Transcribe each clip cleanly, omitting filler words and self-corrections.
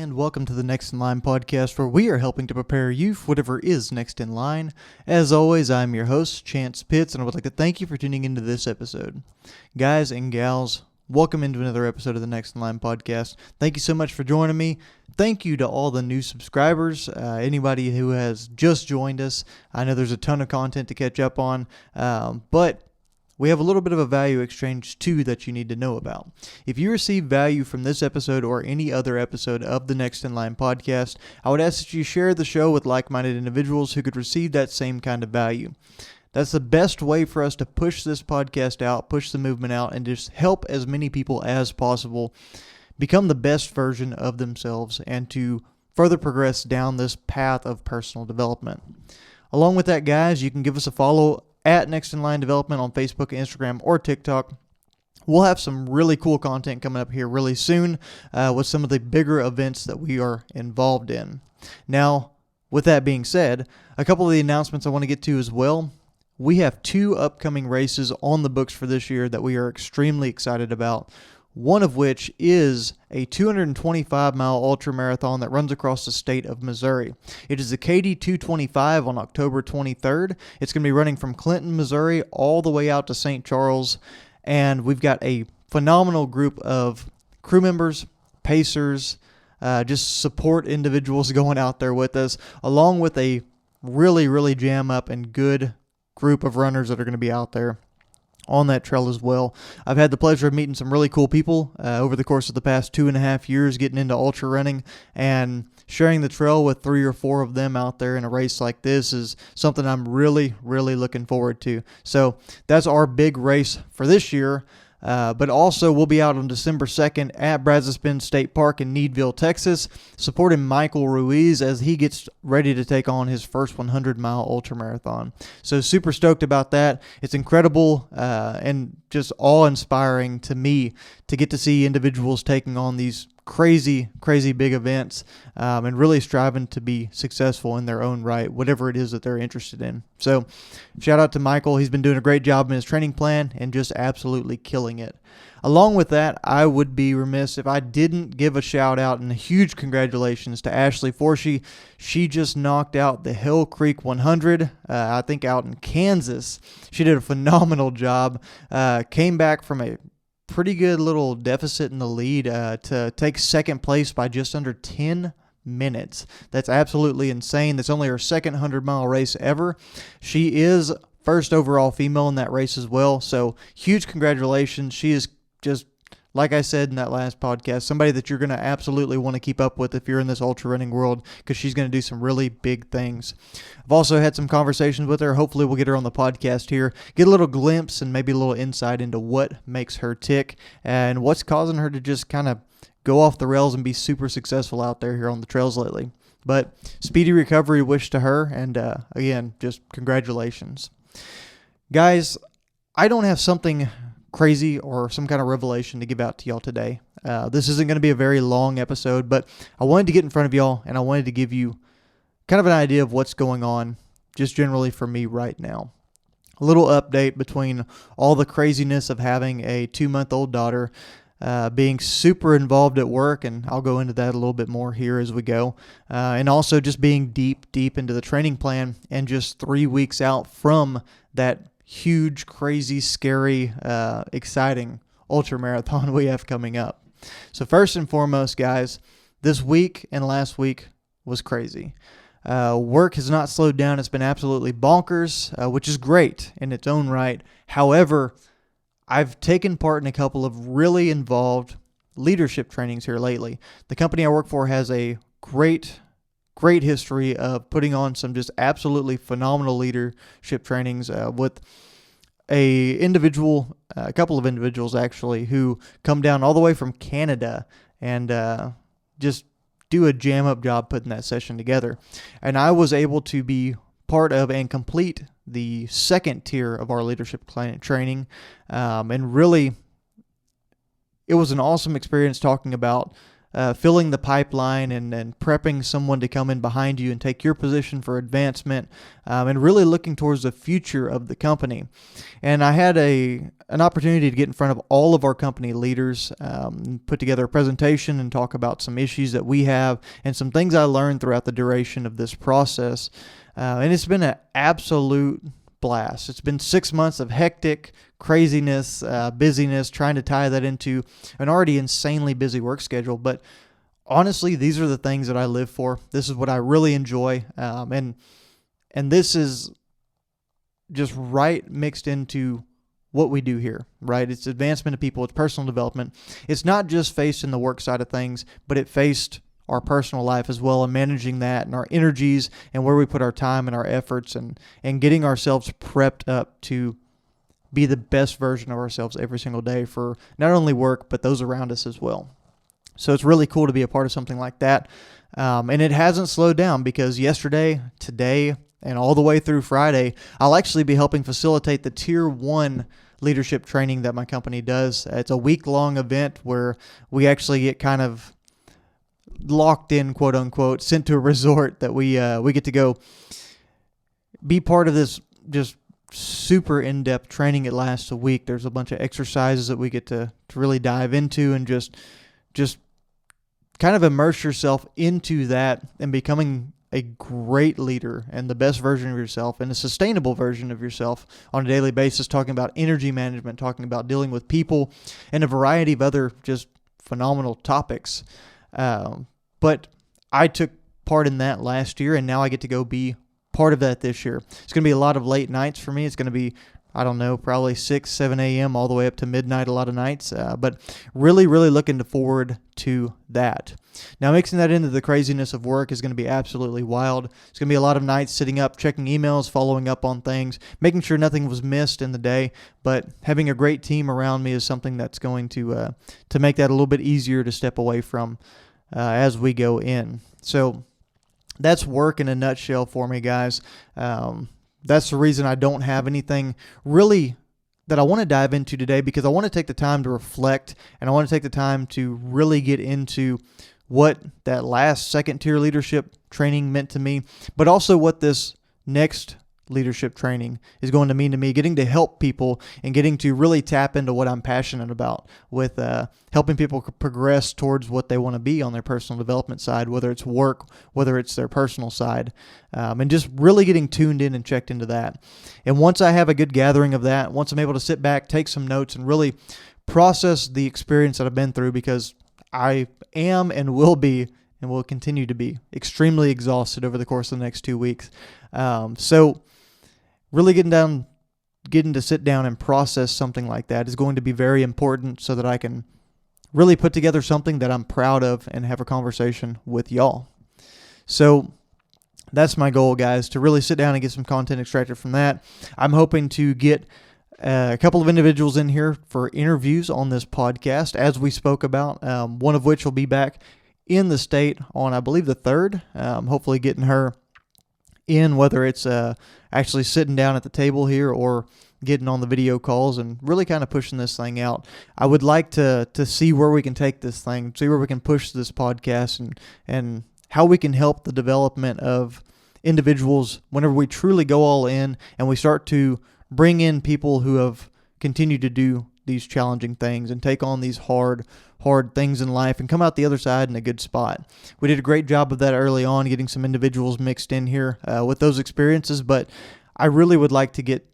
and welcome to the Next in Line podcast, where we are helping to prepare you for whatever is next in line. As always, I'm your host, Chance Pitts, and I would like to thank you for tuning into this episode. Guys and gals, welcome into another episode of the Next in Line podcast. Thank you so much for joining me. Thank you to all the new subscribers, anybody who has just joined us. I know there's a ton of content to catch up on, but we have a little bit of a value exchange too that you need to know about. If you receive value from this episode or any other episode of the Next in Line podcast, I would ask that you share the show with like-minded individuals who could receive that same kind of value. That's the best way for us to push this podcast out, push the movement out, and just help as many people as possible become the best version of themselves and to further progress down this path of personal development. Along with that, guys, you can give us a follow at Next in Line Development on Facebook, Instagram, or TikTok. We'll have some really cool content coming up here really soon with some of the bigger events that we are involved in. Now, with that being said, a couple of the announcements I want to get to as well. We have 2 upcoming races on the books for this year that we are extremely excited about. One of which is a 225-mile ultra marathon that runs across the state of Missouri. It is the KD 225 on October 23rd. It's going to be running from Clinton, Missouri, all the way out to St. Charles, and we've got a phenomenal group of crew members, pacers, just support individuals going out there with us, along with a really jam-up and good group of runners that are going to be out there on that trail as well. I've had the pleasure of meeting some really cool people over the course of the past 2.5 years getting into ultra running, and sharing the trail with 3 or 4 of them out there in a race like this is something I'm really looking forward to. So that's our big race for this year. But also we'll be out on December 2nd at Brazos Bend State Park in Needville, Texas, supporting Michael Ruiz as he gets ready to take on his first 100-mile ultramarathon. So super stoked about that. It's incredible and just awe-inspiring to me to get to see individuals taking on these crazy big events and really striving to be successful in their own right, whatever it is that they're interested in. So shout out to Michael. He's been doing a great job in his training plan and just absolutely killing it. Along with that, I would be remiss if I didn't give a shout out and a huge congratulations to Ashley Forshey. She just knocked out the Hell Creek 100, I think out in Kansas. She did a phenomenal job, came back from a pretty good little deficit in the lead to take second place by just under 10 minutes. That's absolutely insane. That's only her second 100-mile race ever. She is first overall female in that race as well. So huge congratulations. She is just, like I said in that last podcast, somebody that you're going to absolutely want to keep up with if you're in this ultra running world, because she's going to do some really big things. I've also had some conversations with her. Hopefully we'll get her on the podcast here, get a little glimpse and maybe a little insight into what makes her tick and what's causing her to just kind of go off the rails and be super successful out there here on the trails lately. But speedy recovery wish to her, and again, just congratulations. Guys, I don't have something crazy or some kind of revelation to give out to y'all today. This isn't going to be a very long episode, but I wanted to get in front of y'all and I wanted to give you kind of an idea of what's going on just generally for me right now. A little update between all the craziness of having a 2-month-old daughter, being super involved at work, and I'll go into that a little bit more here as we go, and also just being deep into the training plan and just 3 weeks out from that huge, crazy, scary, exciting ultra marathon we have coming up. So first and foremost, guys, this week and last week was crazy. Work has not slowed down. It's been absolutely bonkers, which is great in its own right. However, I've taken part in a couple of really involved leadership trainings here lately. The company I work for has a great history of putting on some just absolutely phenomenal leadership trainings with a couple of individuals actually, who come down all the way from Canada and just do a jam-up job putting that session together. And I was able to be part of and complete the second tier of our leadership training, and really it was an awesome experience talking about filling the pipeline and prepping someone to come in behind you and take your position for advancement, and really looking towards the future of the company. And I had a an opportunity to get in front of all of our company leaders, put together a presentation and talk about some issues that we have and some things I learned throughout the duration of this process. And it's been an absolute blast. It's been 6 months of hectic craziness, busyness, trying to tie that into an already insanely busy work schedule. But honestly, these are the things that I live for. This is what I really enjoy. And this is just right mixed into what we do here, right? It's advancement of people, it's personal development. It's not just faced in the work side of things, but it faced our personal life as well, and managing that and our energies and where we put our time and our efforts, and getting ourselves prepped up to be the best version of ourselves every single day for not only work, but those around us as well. So it's really cool to be a part of something like that. And it hasn't slowed down, because yesterday, today, and all the way through Friday, I'll actually be helping facilitate the Tier 1 leadership training that my company does. It's a week-long event where we actually get kind of locked in, quote unquote, sent to a resort that we get to go be part of this just super in-depth training. It lasts a week. There's a bunch of exercises that we get to really dive into, and just kind of immerse yourself into that and becoming a great leader and the best version of yourself and a sustainable version of yourself on a daily basis, talking about energy management, talking about dealing with people, and a variety of other just phenomenal topics. But I took part in that last year, and now I get to go be part of that this year. It's going to be a lot of late nights for me. It's going to be, I don't know, probably 6, 7 a.m. all the way up to midnight a lot of nights. But really, really looking forward to that. Now, mixing that into the craziness of work is going to be absolutely wild. It's going to be a lot of nights sitting up, checking emails, following up on things, making sure nothing was missed in the day. But having a great team around me is something that's going to make that a little bit easier to step away from as we go in. So that's work in a nutshell for me, guys. That's the reason I don't have anything really that I want to dive into today, because I want to take the time to reflect, and I want to take the time to really get into what that last second-tier leadership training meant to me, but also what this next leadership training is going to mean to me, getting to help people and getting to really tap into what I'm passionate about with helping people progress towards what they want to be on their personal development side, whether it's work, whether it's their personal side, and just really getting tuned in and checked into that. And once I have a good gathering of that, once I'm able to sit back, take some notes, and really process the experience that I've been through, because I am and will be and will continue to be extremely exhausted over the course of the next 2 weeks. So really getting to sit down and process something like that is going to be very important, so that I can really put together something that I'm proud of and have a conversation with y'all. So that's my goal, guys, to really sit down and get some content extracted from that. I'm hoping to get a couple of individuals in here for interviews on this podcast, as we spoke about, one of which will be back in the state on, I believe, the 3rd. Hopefully getting her in, whether it's actually sitting down at the table here or getting on the video calls, and really kind of pushing this thing out. I would like to see where we can take this thing, see where we can push this podcast, and how we can help the development of individuals whenever we truly go all in and we start to bring in people who have continued to do these challenging things and take on these hard things in life and come out the other side in a good spot. We did a great job of that early on, getting some individuals mixed in here with those experiences, but I really would like to get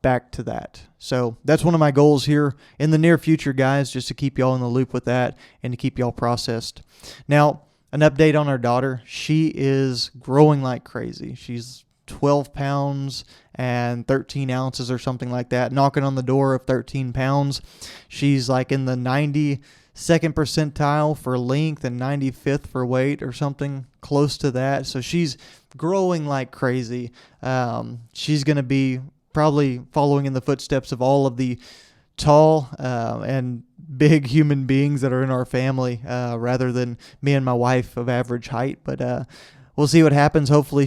back to that. So that's one of my goals here in the near future, guys, just to keep y'all in the loop with that and to keep y'all processed. Now, an update on our daughter. She is growing like crazy. She's 12 pounds and 13 ounces or something like that, knocking on the door of 13 pounds. She's like in the 92nd percentile for length and 95th for weight or something close to that. So she's growing like crazy. She's going to be probably following in the footsteps of all of the tall and big human beings that are in our family, rather than me and my wife of average height. But we'll see what happens. Hopefully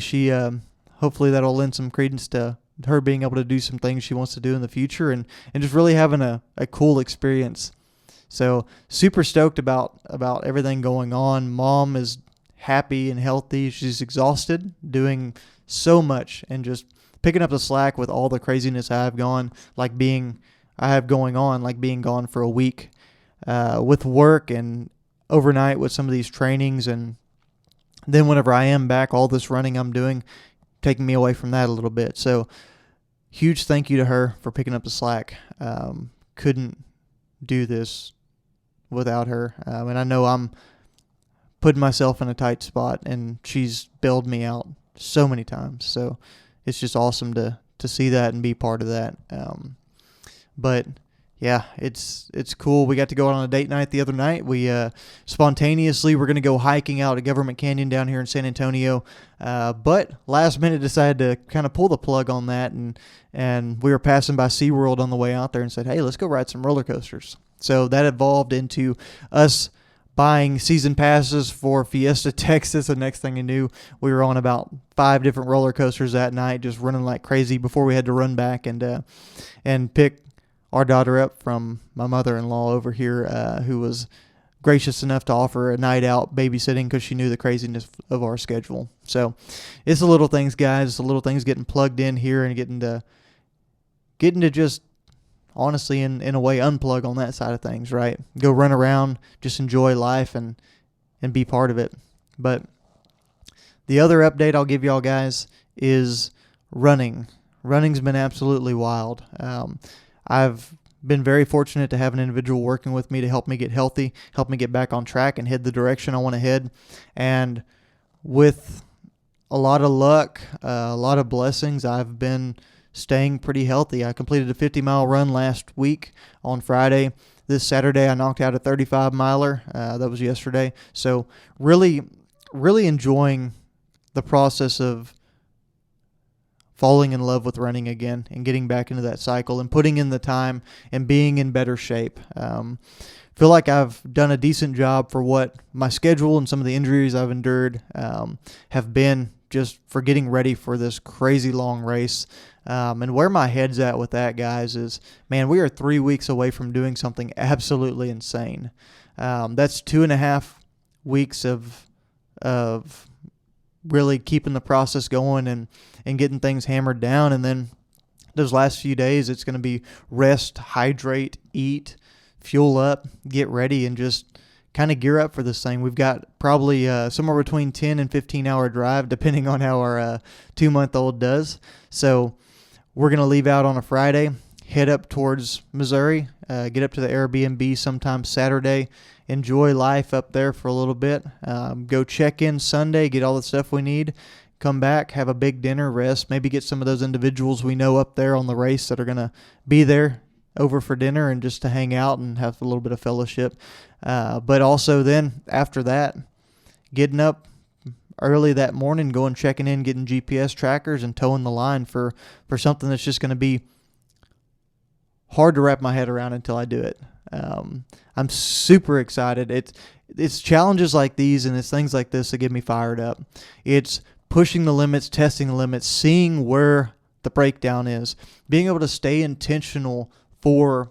that'll lend some credence to her being able to do some things she wants to do in the future, and just really having a cool experience. So super stoked about everything going on. Mom is happy and healthy. She's exhausted, doing so much and just picking up the slack with all the craziness I've gone, like being I have going on, like being gone for a week with work and overnight with some of these trainings, and then whenever I am back, all this running I'm doing, taking me away from that a little bit. So huge thank you to her for picking up the slack. Couldn't do this without her. And I know I'm putting myself in a tight spot, and she's bailed me out so many times. So it's just awesome to see that and be part of that. But yeah, it's cool. We got to go out on a date night the other night. We spontaneously were going to go hiking out at Government Canyon down here in San Antonio, but last minute decided to kind of pull the plug on that, and we were passing by SeaWorld on the way out there and said, hey, let's go ride some roller coasters. So that evolved into us buying season passes for Fiesta Texas. The next thing I knew, we were on about 5 different roller coasters that night, just running like crazy before we had to run back and pick our daughter up from my mother-in-law over here, who was gracious enough to offer a night out babysitting because she knew the craziness of our schedule. So it's the little things, guys. It's the little things getting plugged in here and getting to just honestly, in a way, unplug on that side of things, right? Go run around, just enjoy life and be part of it. But the other update I'll give y'all guys is running. Running's been absolutely wild. I've been very fortunate to have an individual working with me to help me get healthy, help me get back on track and head the direction I want to head. And with a lot of luck, a lot of blessings, I've been staying pretty healthy. I completed a 50-mile run last week on Friday. This Saturday, I knocked out a 35-miler. That was yesterday. So really, really enjoying the process of falling in love with running again and getting back into that cycle and putting in the time and being in better shape. Feel like I've done a decent job for what my schedule and some of the injuries I've endured have been, just for getting ready for this crazy long race. And where my head's at with that, guys, is, man, we are 3 weeks away from doing something absolutely insane. That's 2.5 weeks of really keeping the process going and getting things hammered down. And then those last few days, it's going to be rest, hydrate, eat, fuel up, get ready, and just kind of gear up for this thing. We've got probably somewhere between 10 and 15-hour drive, depending on how our 2-month-old does. So we're going to leave out on a Friday, head up towards Missouri, get up to the Airbnb sometime Saturday, enjoy life up there for a little bit, go check in Sunday, get all the stuff we need, come back, have a big dinner, rest, maybe get some of those individuals we know up there on the race that are going to be there over for dinner and just to hang out and have a little bit of fellowship. But also then after that, getting up early that morning, going checking in, getting GPS trackers and towing the line for something that's just going to be hard to wrap my head around until I do it. I'm super excited. It's challenges like these and it's things like this that get me fired up. It's pushing the limits, testing the limits, seeing where the breakdown is, being able to stay intentional for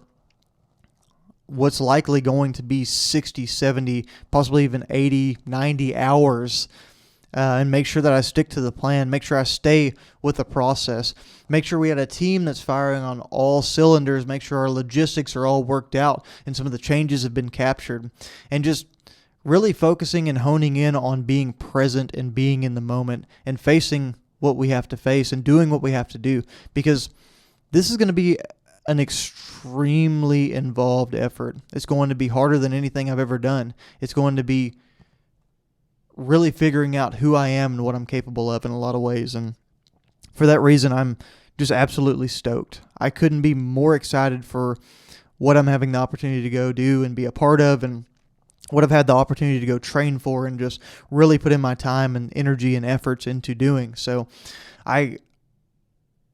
what's likely going to be 60, 70, possibly even 80, 90 hours, and make sure that I stick to the plan, make sure I stay with the process, make sure we had a team that's firing on all cylinders, make sure our logistics are all worked out and some of the changes have been captured, and just really focusing and honing in on being present and being in the moment and facing what we have to face and doing what we have to do, because this is going to be an extremely involved effort. It's going to be harder than anything I've ever done. It's going to be really figuring out who I am and what I'm capable of in a lot of ways. And for that reason, I'm just absolutely stoked. I couldn't be more excited for what I'm having the opportunity to go do and be a part of, and what I've had the opportunity to go train for and just really put in my time and energy and efforts into doing. So I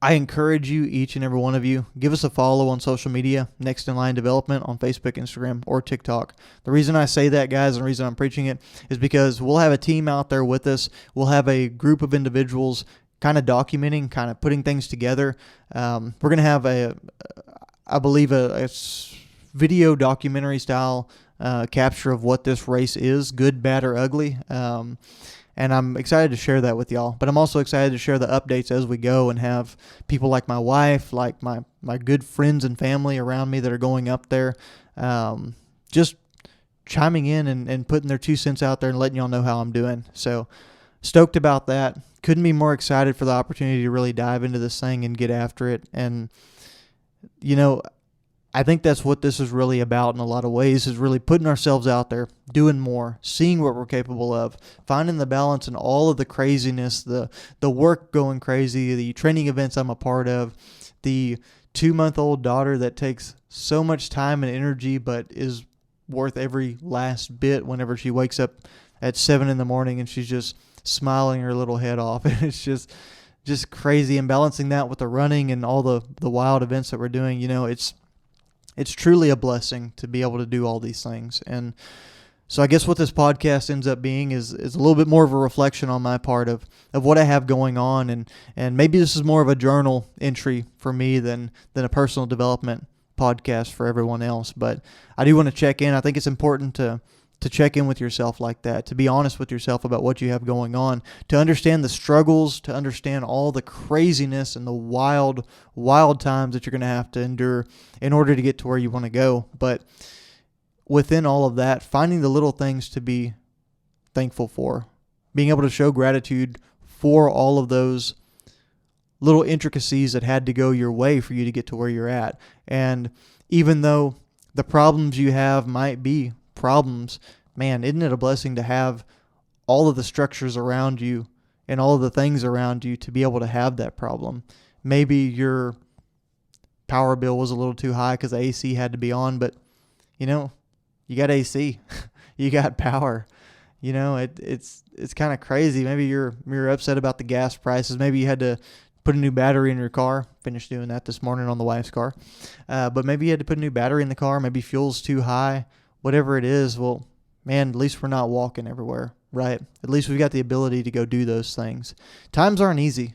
encourage you, each and every one of you, give us a follow on social media, Next in Line Development on Facebook, Instagram, or TikTok. The reason I say that, guys, and the reason I'm preaching it is because we'll have a team out there with us. We'll have a group of individuals kind of documenting, kind of putting things together. We're going to have I believe, a video documentary style capture of what this race is, good, bad, or ugly. And I'm excited to share that with y'all. But I'm also excited to share the updates as we go and have people like my wife, like my my good friends and family around me that are going up there, just chiming in and putting their 2 cents out there and letting y'all know how I'm doing. So stoked about that. Couldn't be more excited for the opportunity to really dive into this thing and get after it. And, I think that's what this is really about in a lot of ways, is really putting ourselves out there, doing more, seeing what we're capable of, finding the balance in all of the craziness, the work going crazy, the training events I'm a part of, the 2-month-old daughter that takes so much time and energy but is worth every last bit whenever she wakes up at 7 in the morning and she's just smiling her little head off. And it's just crazy. And balancing that with the running and all the wild events that we're doing, it's truly a blessing to be able to do all these things. And so I guess what this podcast ends up being is a little bit more of a reflection on my part of what I have going on. And maybe this is more of a journal entry for me than a personal development podcast for everyone else. But I do want to check in. I think it's important to check in with yourself like that, to be honest with yourself about what you have going on, to understand the struggles, to understand all the craziness and the wild, wild times that you're going to have to endure in order to get to where you want to go. But within all of that, finding the little things to be thankful for, being able to show gratitude for all of those little intricacies that had to go your way for you to get to where you're at. And even though the problems you have might be problems, man, isn't it a blessing to have all of the structures around you and all of the things around you to be able to have that problem? Maybe your power bill was a little too high because the AC had to be on, but you got AC, you got power. It's kind of crazy. Maybe you're upset about the gas prices. Maybe you had to put a new battery in your car. Finished doing that this morning on the wife's car. But maybe you had to put a new battery in the car. Maybe fuel's too high. Whatever it is, well, man, at least we're not walking everywhere, right? At least we've got the ability to go do those things. Times aren't easy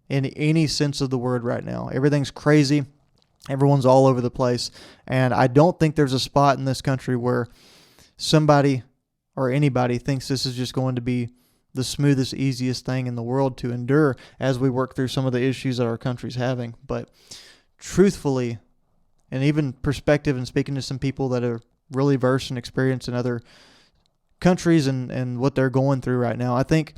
in any sense of the word right now. Everything's crazy. Everyone's all over the place. And I don't think there's a spot in this country where somebody or anybody thinks this is just going to be the smoothest, easiest thing in the world to endure as we work through some of the issues that our country's having. But truthfully, and even perspective and speaking to some people that are really versed and experienced in other countries and what they're going through right now, I think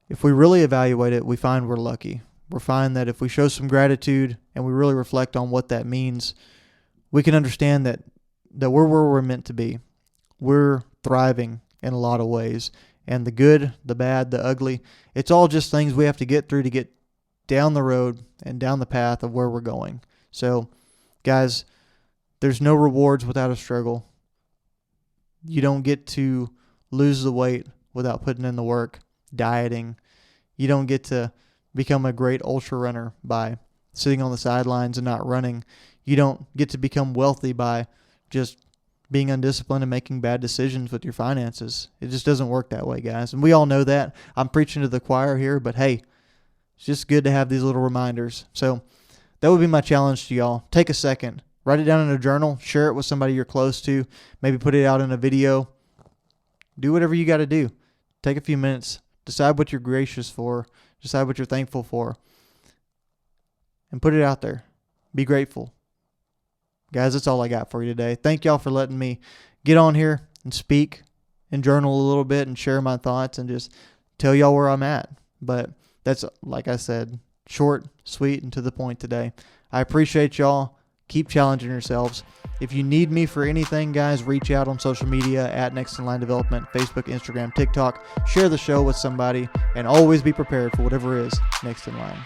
if we really evaluate it, we find we're lucky. We find that if we show some gratitude and we really reflect on what that means, we can understand that we're where we're meant to be. We're thriving in a lot of ways. And the good, the bad, the ugly, it's all just things we have to get through to get down the road and down the path of where we're going. So, guys, there's no rewards without a struggle. You don't get to lose the weight without putting in the work, dieting. You don't get to become a great ultra runner by sitting on the sidelines and not running. You don't get to become wealthy by just being undisciplined and making bad decisions with your finances. It just doesn't work that way, guys. And we all know that. I'm preaching to the choir here, but hey, it's just good to have these little reminders. So that would be my challenge to y'all. Take a second. Write it down in a journal. Share it with somebody you're close to. Maybe put it out in a video. Do whatever you got to do. Take a few minutes. Decide what you're gracious for. Decide what you're thankful for. And put it out there. Be grateful. Guys, that's all I got for you today. Thank y'all for letting me get on here and speak and journal a little bit and share my thoughts and just tell y'all where I'm at. But that's, like I said, short, sweet, and to the point today. I appreciate y'all. Keep challenging yourselves. If you need me for anything, guys, reach out on social media at Next in Line Development, Facebook, Instagram, TikTok. Share the show with somebody, and always be prepared for whatever is next in line.